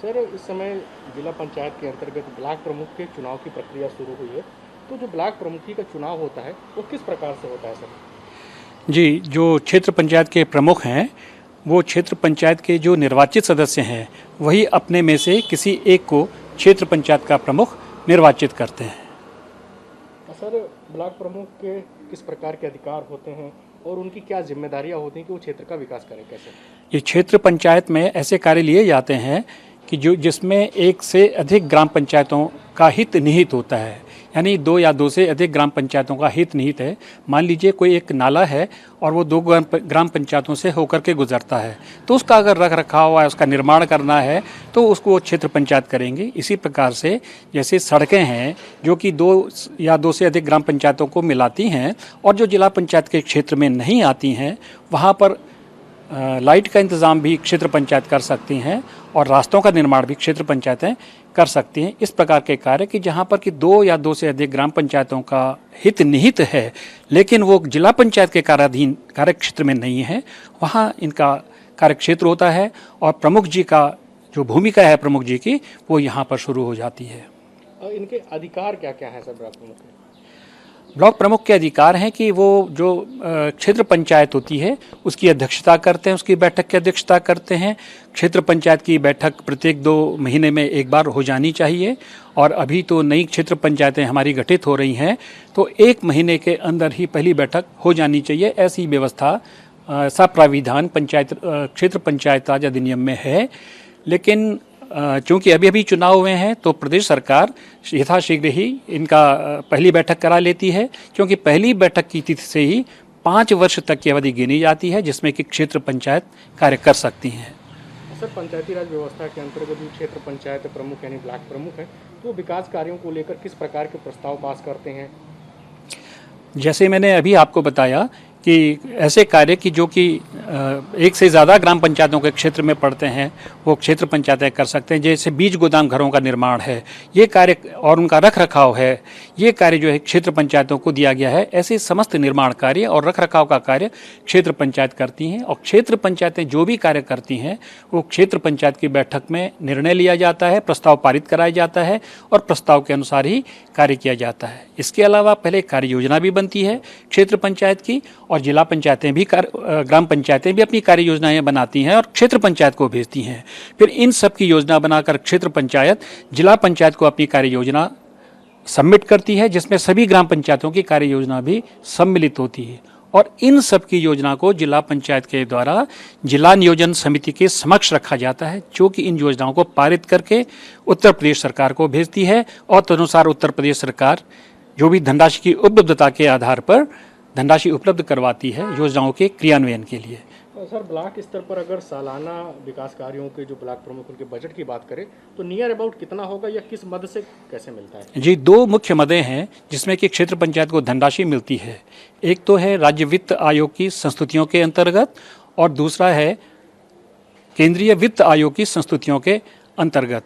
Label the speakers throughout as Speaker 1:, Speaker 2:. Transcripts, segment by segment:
Speaker 1: Sir, इस समय जिला पंचायत के अंतर्गत ब्लॉक प्रमुख के चुनाव की प्रक्रिया शुरू हुई है। तो जो ब्लॉक प्रमुखी का चुनाव होता है वो किस प्रकार से होता है सर?
Speaker 2: जी, जो क्षेत्र पंचायत के प्रमुख हैं, वो क्षेत्र पंचायत के जो निर्वाचित सदस्य हैं, वही अपने में से किसी एक को क्षेत्र पंचायत का प्रमुख निर्वाचित करते हैं।
Speaker 1: सर, ब्लॉक प्रमुख के किस प्रकार के अधिकार होते हैं और उनकी क्या जिम्मेदारियां होती हैं कि वो क्षेत्र का विकास करें कैसे?
Speaker 2: ये क्षेत्र पंचायत में ऐसे कार्य लिए जाते हैं कि जो जिसमें एक से अधिक ग्राम पंचायतों का हित निहित होता है, यानी दो या दो से अधिक ग्राम पंचायतों का हित निहित है। मान लीजिए कोई एक नाला है और वो दो ग्राम पंचायतों से होकर के गुजरता है, तो उसका अगर रख रखाव है, उसका निर्माण करना है, तो उसको वो क्षेत्र पंचायत करेंगे। इसी प्रकार से जैसे सड़कें हैं जो कि दो या दो से अधिक ग्राम पंचायतों को मिलाती हैं और जो जिला पंचायत के क्षेत्र में नहीं आती हैं, वहाँ पर लाइट का इंतज़ाम भी क्षेत्र पंचायत कर सकती हैं और रास्तों का निर्माण भी क्षेत्र पंचायतें कर सकती हैं। इस प्रकार के कार्य कि जहाँ पर कि दो या दो से अधिक ग्राम पंचायतों का हित निहित है, लेकिन वो जिला पंचायत के कार्याधीन कार्य क्षेत्र में नहीं है, वहाँ इनका कार्य क्षेत्र होता है और प्रमुख जी का जो भूमिका है प्रमुख जी की, वो यहाँ पर शुरू हो जाती है।
Speaker 1: और इनके अधिकार क्या क्या हैं सर ब्लॉक प्रमुख के?
Speaker 2: ब्लॉक प्रमुख के अधिकार हैं कि वो जो क्षेत्र पंचायत होती है उसकी अध्यक्षता करते हैं, उसकी बैठक की अध्यक्षता करते हैं। क्षेत्र पंचायत की बैठक प्रत्येक 2 महीने में एक बार हो जानी चाहिए और अभी तो नई क्षेत्र पंचायतें हमारी गठित हो रही हैं, तो 1 महीने के अंदर ही पहली बैठक हो जानी चाहिए। ऐसी व्यवस्था ऐसा प्राविधान पंचायत क्षेत्र पंचायत राज अधिनियम में है। लेकिन चूंकि अभी अभी चुनाव हुए हैं तो प्रदेश सरकार यथाशीघ्र ही इनका पहली बैठक करा लेती है, क्योंकि पहली बैठक की तिथि से ही 5 वर्ष तक की अवधि गिनी जाती है जिसमें कि क्षेत्र पंचायत कार्य कर सकती हैं।
Speaker 1: सर, पंचायती राज व्यवस्था के अंतर्गत जो क्षेत्र पंचायत प्रमुख यानी ब्लॉक प्रमुख है, तो विकास कार्यों को लेकर किस प्रकार के प्रस्ताव पास करते हैं?
Speaker 2: जैसे मैंने अभी आपको बताया कि ऐसे कार्य की जो कि एक से ज़्यादा ग्राम पंचायतों के क्षेत्र में पड़ते हैं वो क्षेत्र पंचायतें कर सकते हैं। जैसे बीज गोदाम घरों का निर्माण है, ये कार्य और उनका रख रखाव है, ये कार्य जो है क्षेत्र पंचायतों को दिया गया है। ऐसे समस्त निर्माण कार्य और रख रखाव का कार्य क्षेत्र पंचायत करती हैं और क्षेत्र पंचायतें जो भी कार्य करती हैं वो क्षेत्र पंचायत की बैठक में निर्णय लिया जाता है, प्रस्ताव पारित कराया जाता है और प्रस्ताव के अनुसार ही कार्य किया जाता है। इसके अलावा पहले कार्य योजना भी बनती है क्षेत्र पंचायत की और जिला पंचायतें भी ग्राम पंचायतें भी अपनी कार्य योजनाएं बनाती हैं और क्षेत्र पंचायत को भेजती हैं। फिर इन सब की योजना बनाकर क्षेत्र पंचायत जिला पंचायत को अपनी कार्य योजना सबमिट करती है, जिसमें सभी ग्राम पंचायतों की कार्य योजना भी सम्मिलित होती है और इन सब की योजना को जिला पंचायत के द्वारा जिला नियोजन समिति के समक्ष रखा जाता है, जो कि इन योजनाओं को पारित करके उत्तर प्रदेश सरकार को भेजती है और तदनुसार उत्तर प्रदेश सरकार जो भी धनराशि की उपलब्धता के आधार पर धनराशि उपलब्ध करवाती है योजनाओं के क्रियान्वयन के लिए।
Speaker 1: सर, ब्लॉक स्तर पर अगर सालाना विकास कार्यों के जो ब्लॉक प्रमुख उनके बजट की बात करें तो नियर अबाउट कितना होगा या किस मद से कैसे मिलता है?
Speaker 2: जी, 2 मुख्य मदें हैं जिसमें कि क्षेत्र पंचायत को धनराशि मिलती है। एक तो है राज्य वित्त आयोग की संस्तुतियों के अंतर्गत और दूसरा है केंद्रीय वित्त आयोग की संस्तुतियों के अंतर्गत।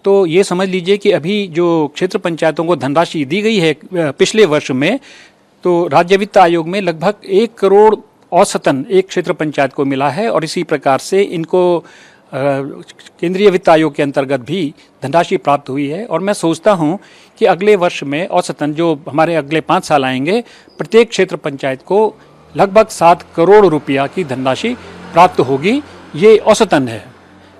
Speaker 2: तो ये समझ लीजिए कि अभी जो क्षेत्र पंचायतों को धनराशि दी गई है पिछले वर्ष में, तो राज्य वित्त आयोग में लगभग 1 करोड़ औसतन एक क्षेत्र पंचायत को मिला है और इसी प्रकार से इनको केंद्रीय वित्त आयोग के अंतर्गत भी धनराशि प्राप्त हुई है। और मैं सोचता हूं कि अगले वर्ष में औसतन जो हमारे अगले 5 साल आएंगे, प्रत्येक क्षेत्र पंचायत को लगभग 7 करोड़ रुपया की धनराशि प्राप्त होगी। ये औसतन है,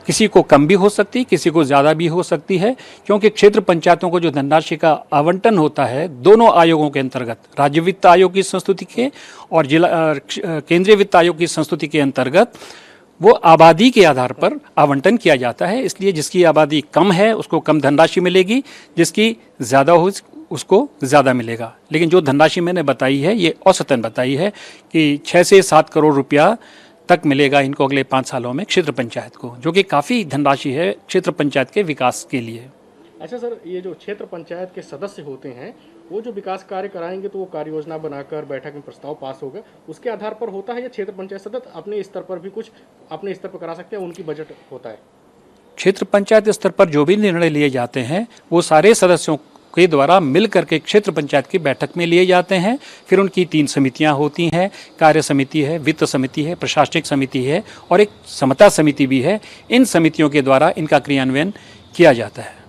Speaker 2: किसी को कम भी हो सकती, किसी को ज़्यादा भी हो सकती है, क्योंकि क्षेत्र पंचायतों को जो धनराशि का आवंटन होता है दोनों आयोगों के अंतर्गत, राज्य वित्त आयोग की संस्तुति के और जिला केंद्रीय वित्त आयोग की संस्तुति के अंतर्गत, वो आबादी के आधार पर आवंटन किया जाता है। इसलिए जिसकी आबादी कम है उसको कम धनराशि मिलेगी, जिसकी ज़्यादा हो उसको ज़्यादा मिलेगा। लेकिन जो धनराशि मैंने बताई है ये औसतन बताई है कि 6 से 7 करोड़ रुपया तक मिलेगा इनको अगले 5 सालों में क्षेत्र पंचायत को, जो कि काफ़ी धनराशि है क्षेत्र पंचायत के विकास के लिए।
Speaker 1: अच्छा सर, ये जो क्षेत्र पंचायत के सदस्य होते हैं वो जो विकास कार्य कराएंगे तो वो कार्य योजना बनाकर बैठक में प्रस्ताव पास होगा, उसके आधार पर होता है या क्षेत्र पंचायत सदस्य अपने स्तर पर भी कुछ अपने स्तर पर करा सकते हैं, उनकी बजट होता है?
Speaker 2: क्षेत्र पंचायत स्तर पर जो भी निर्णय लिए जाते हैं वो सारे सदस्यों के द्वारा मिल करके क्षेत्र पंचायत की बैठक में लिए जाते हैं। फिर उनकी 3 समितियां होती हैं, कार्य समिति है, वित्त समिति है, प्रशासनिक समिति है और एक समता समिति भी है। इन समितियों के द्वारा इनका क्रियान्वयन किया जाता है।